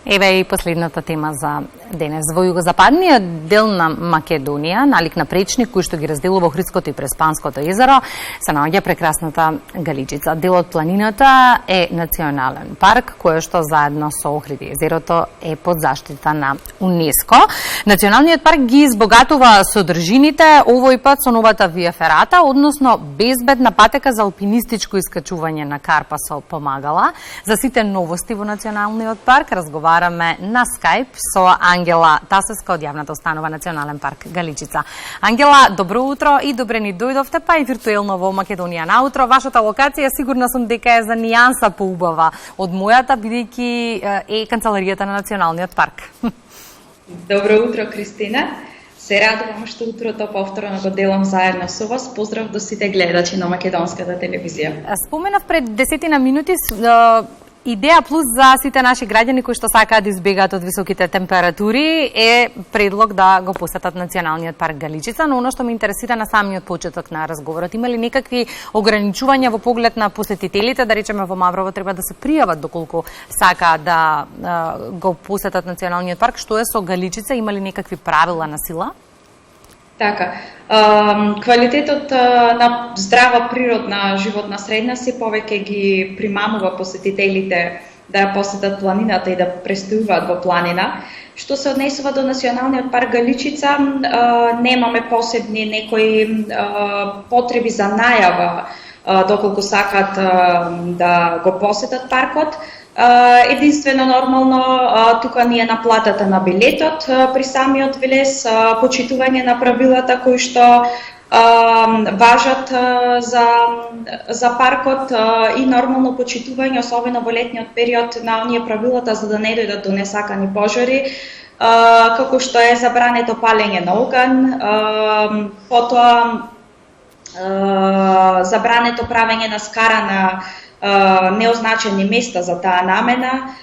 Еве и последната тема за денес. Во југозападниот дел на Македонија, налик на пречник кој што ги разделува Охридското и Преспанското езеро, се наоѓа прекрасната Галичица. Дел од планината е национален парк, кој што заедно со Охрид и езерото е под заштита на УНЕСКО. Националниот парк ги избогатува содржините овој пат со новата Вија Ферата, односно безбедна патека за алпинистичко искачување на карпа со помагала. За сите новости во националниот парк разговараме на Скайп со Ангела Тасевска од јавната установа Национален парк Галичица. Ангела, добро утро и добре ни дојдовте, па и виртуелно во Македонија наутро. Вашата локација сигурна сум дека е за нијанса поубава од мојата, бидејќи е канцеларијата на Националниот парк. Добро утро, Кристина. Се радувам што утрото повторно го делам заедно со вас. Поздрав до сите гледачи на македонската телевизија. Споменав пред 10 минути идеја плюс за сите наши граѓани кои што сакаат да избегаат од високите температури е предлог да го посетат Националниот парк Галичица, но оно што ме интересира на самиот почеток на разговорот, има ли некакви ограничувања во поглед на посетителите, да речеме во Маврово треба да се пријават доколку сакаат да го посетат Националниот парк, што е со Галичица, има ли некакви правила на сила? Така, квалитетот на здрава природна животна средина се повеќе ги примамува посетителите да ја посетат планината и да престојуваат во планина. Што се однесува до Националниот парк Галичица, немаме посебни некои потреби за најава доколку сакаат да го посетат паркот. Единствено нормално тука ни е наплатата на билетот при самиот влез, почитување на правилата кои што важат за паркот и нормално почитување, особено во летниот период, на оние правилата за да не дојдат до несакани пожари, како што е забрането палење на оган, потоа забрането правење на скара на неозначени места за таа намена,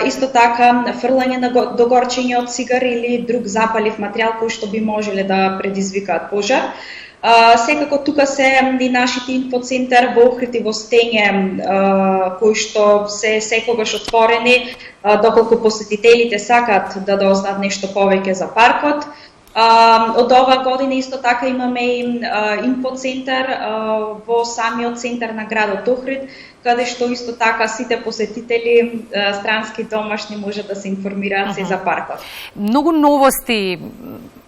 исто така фрлање на догорчење од цигари или друг запалив материјал кој што би можеле да предизвикаат пожар. Секако тука се и нашите инфоцентар во Охрид и во Стење, кои што се секогаш отворени, доколку посетителите сакаат да дознаат нешто повеќе за паркот. Од оваа година исто така имаме и инфоцентар во самиот центар на градот Охрид, каде што исто така сите посетители, странски домашни, можат да се информираат се за паркот. Многу новости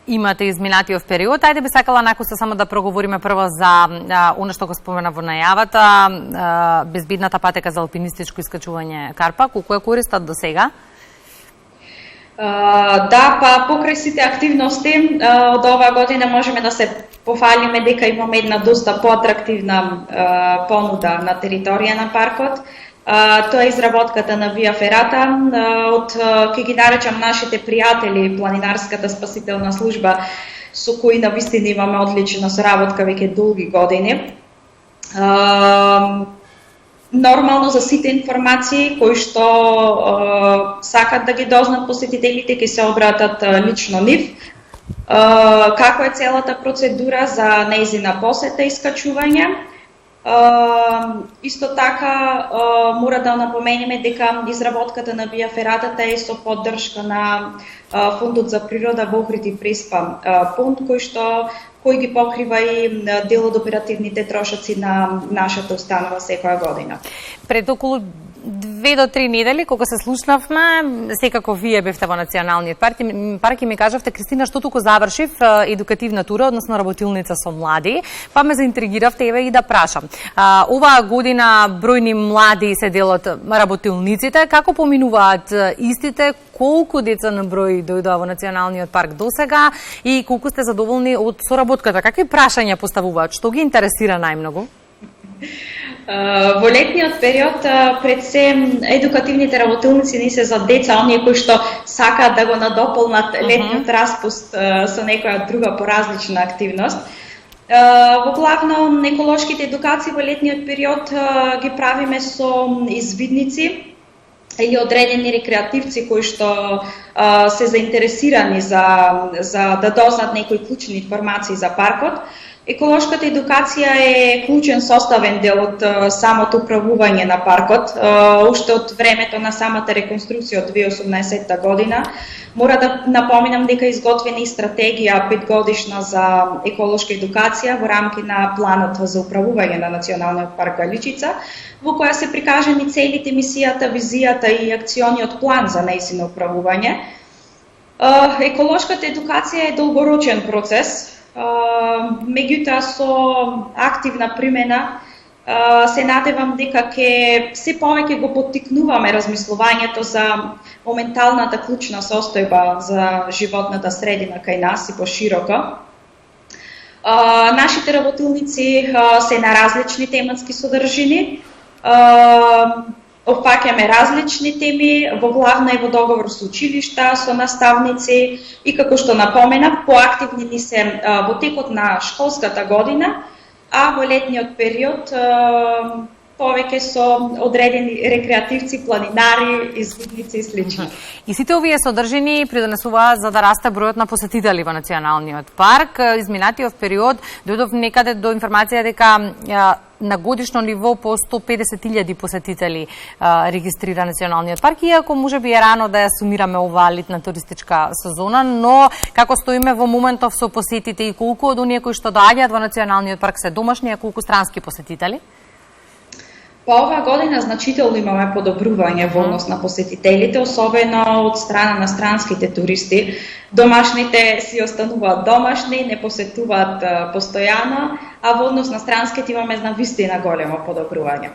имате изминатиот период. Ајде би сакала накуса само да проговориме прво за оно што го спомена во најавата, безбедната патека за алпинистичко искачување карпа, колку ја користат до сега? Да, па покрај сите активности од оваа година можеме да се пофалиме дека имаме една доста поатрактивна понуда на територија на паркот. Тоа е изработката на Вија Ферата од, ке ги наречам, нашите пријатели, планинарската спасителна служба, со кои навистина имаме одлична соработка веќе долги години. Нормално за сите информации кои што сакат да ги дознат посетителите, ќе се обратат лично нив. Како е целата процедура за нејзина посета и искачување. Исто така мора да напоменеме дека изработката на Вија Фератата е со поддршка на Фондот за природа во Охрид и Преспа, фонд кој ги покрива и дел од оперативните трошоци на нашата установа секоја година. Пред околу 2 до 3 недели, кога се слушнавме, секако вие бевте во Националниот парк и ми кажавте, Кристина, што туку завршив едукативна тура, односно работилница со млади, па ме заинтригиравте еве и да прашам. Оваа година бројни млади се дел од работилниците, како поминуваат истите, колку деца на број дојдоа во Националниот парк досега и колку сте задоволни од соработката? Какви прашања поставуваат? Што ги интересира најмногу? Во летниот период пред се едукативните работилници не се за деца, оние кои што сакаат да го надополнат летниот распуст со некоја друга поразлична активност. Во главно еколошките едукации во летниот период ги правиме со извидници или одредени рекреативци кои што се заинтересирани за да дознат некои клучни информации за паркот. Еколошката едукација е клучен составен дел од самото управување на паркот. Уште од времето на самата реконструкција од 2018 година, мора да напоминам дека изготвена и стратегија 5-годишна за еколошка едукација во рамки на планот за управување на Националниот парк Галичица, во која се прикажани целите, мисијата, визијата и акциониот план за нејзино управување. Еколошката едукација е долгорочен процес, меѓутоа со активна примена се надевам дека ќе се повеќе го поттикнуваме размислувањето за моменталната клучна состојба за животната средина кај нас и пошироко. Нашите работилници се на различни тематски содржини, опфаќаме различни теми во главна и во договор со училишта, со наставници и како што напоменав, поактивни ни се во текот на школската година, а во летниот период повеќе со одредени рекреативци, планинари, извидници и слични. И сите овие содржини придонесуваат за да расте бројот на посетители во Националниот парк. Изминатиот период дојдов некаде до информација дека на годишно ниво по 150.000 посетители регистрира Националниот парк, иако можеби е рано да ја сумираме оваа летна туристичка сезона, но како стоиме во моментов со посетите и колку од оние кои што доаѓаат во Националниот парк се домашни, а колку странски посетители? Па оваа година значително имаме подобрување во однос на посетителите, особено од страна на странските туристи. Домашните си остануваат домашни, не посетуваат постојано, а во однос на странските имаме навистина големо подобрување.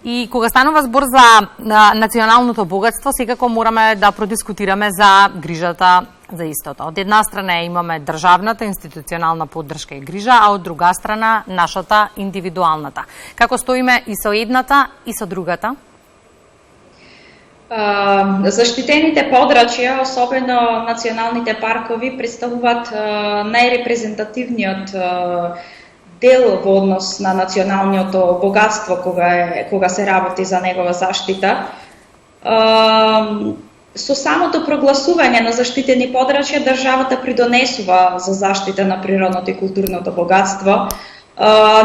И кога станува збор за националното богатство, секако мораме да продискутираме за грижата за истото. Од една страна имаме државната институционална поддршка и грижа, а од друга страна нашата индивидуалната. Како стоиме и со едната и со другата? Заштитените подрачја, особено националните паркови, представуваат најрепрезентативниот дел во однос на националното богатство кога се работи за негова заштита. Со самото прогласување на заштитени подрачја, државата придонесува за заштита на природното и културното богатство.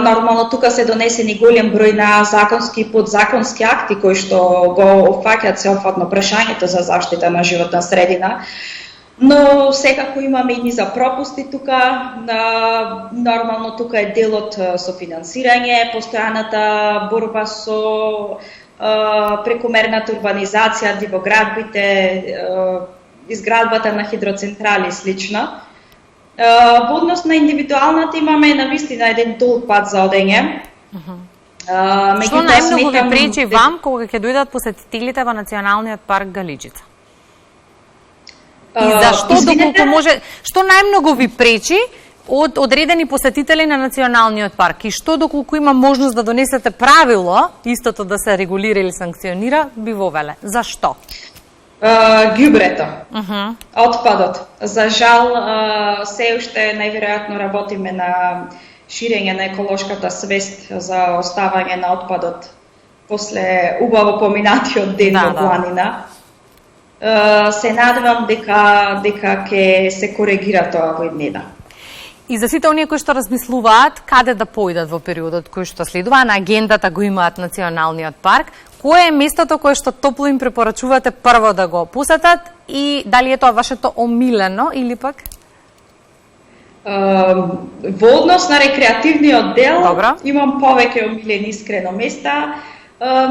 Нормално тука се донесени голем број на законски и подзаконски акти кои што го опфаќаат сеопфатно прашањето за заштита на животна средина. Но секако имаме и низа пропусти тука. Нормално тука е делот со финансирање, постојаната борба со прекомерната урбанизација, дивоградбите, изградбата на хидроцентрали и слично. Во однос на индивидуалната имаме навистина еден долг пат за одење. Што најмногу ви пречи вам кога ќе дојдат посетителите во Националниот парк Галичица? И зашто доколку може, што најмногу ви пречи од одредени посетители на Националниот парк и што доколку има можност да донесете правило, истото да се регулира или санкционира, би вовеле? Зашто? Ѓубрето, отпадот. За жал, се уште најверојатно работиме на ширење на еколошката свест за оставање на отпадот после убаво поминатиот ден во планина. Се надевам дека ќе се коригира тоа во иднина. И за сите оние кои што размислуваат каде да поидат во периодот кој што следува, на агендата го имаат Националниот парк, кое е местото кое што топло им препорачувате прво да го посетат и дали е тоа вашето омилено или пак? Во однос на рекреативниот дел, имам повеќе омилени искрено места.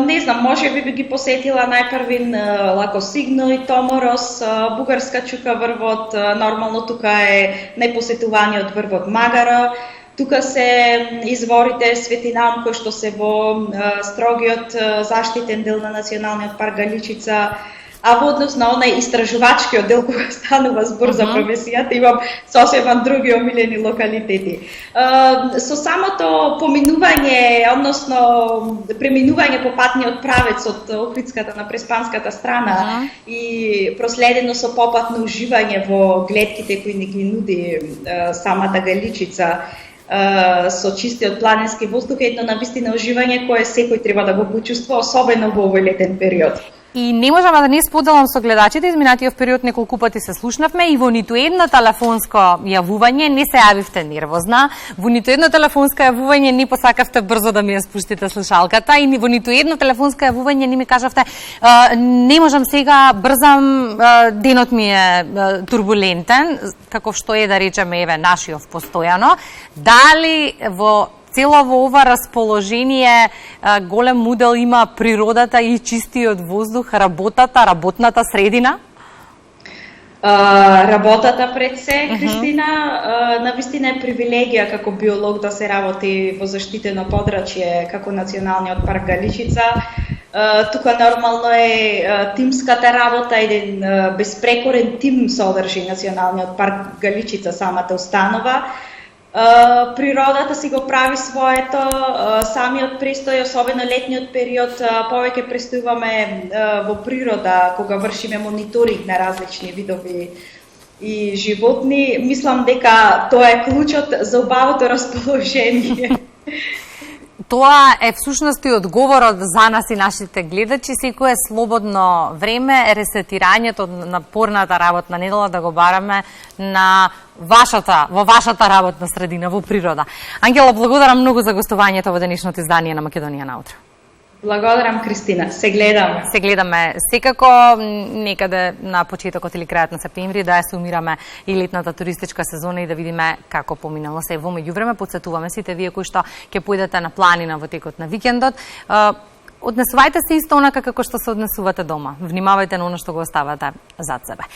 Не знам, може би ги посетила најпрвин Лакосигно и Томорос, Бугарска чука врвот, нормално тука е најпосетуваниот врвот Магаро, тука се изворите Светинам кои што се во строгиот заштитен дел на Националниот парк Галичица, а во однос на онај истражувачкиот дел кога станува збор за професијата, имам сосема други омилени локалитети. Со самото поминување, односно преминување по патниот правец од Охридската на Преспанската страна и проследено со попатно уживање во гледките кои ни ги нуди самата Галичица, со чистиот планински воздух, едно навистина уживање кое секој треба да го почувствува, особено во овој летен период. И не можам да не споделам со гледачите, изминатиот период неколку пати се слушнавме и во ниту едно телефонско јавување не се јавивте нервозна, во ниту едно телефонско јавување не посакавте брзо да ми ја спуштите слушалката и во ниту едно телефонско јавување не ми кажавте не можам сега, брзам, денот ми е турбулентен, каков што е да речеме еве нашиот постојано. Дали во цело во ова расположение голем удел има природата и чистиот воздух, работната средина? Работата пред се, Христина, навистина е привилегија како биолог да се работи во заштитено подрачје како Националниот парк Галичица. Тука нормално е тимската работа, еден безпрекорен тим содржи Националниот парк Галичица, самата установа. Природата си го прави своето, самиот престој, особено летниот период, повеќе престојуваме во природа кога вршиме мониторинг на различни видови и животни. Мислам дека тоа е клучот за убавото расположение. Тоа е всушност и одговорот за нас и нашите гледачи. Секое слободно време, ресетирањето од напорната работна недела да го бараме на во вашата работна средина, во природа. Ангела, благодарам многу за гостувањето во денешното издание на Македонија наутро. Благодарам, Кристина. Се гледаме. Се гледаме секако некаде на почетокот или крајот на септември да ја сумираме и летната туристичка сезона и да видиме како поминало се. Во меѓувреме потсетуваме сите вие кои што ќе појдете на планина во текот на викендот. Однесувајте се исто онака како што се однесувате дома. Внимавајте на оно што го оставате зад себе.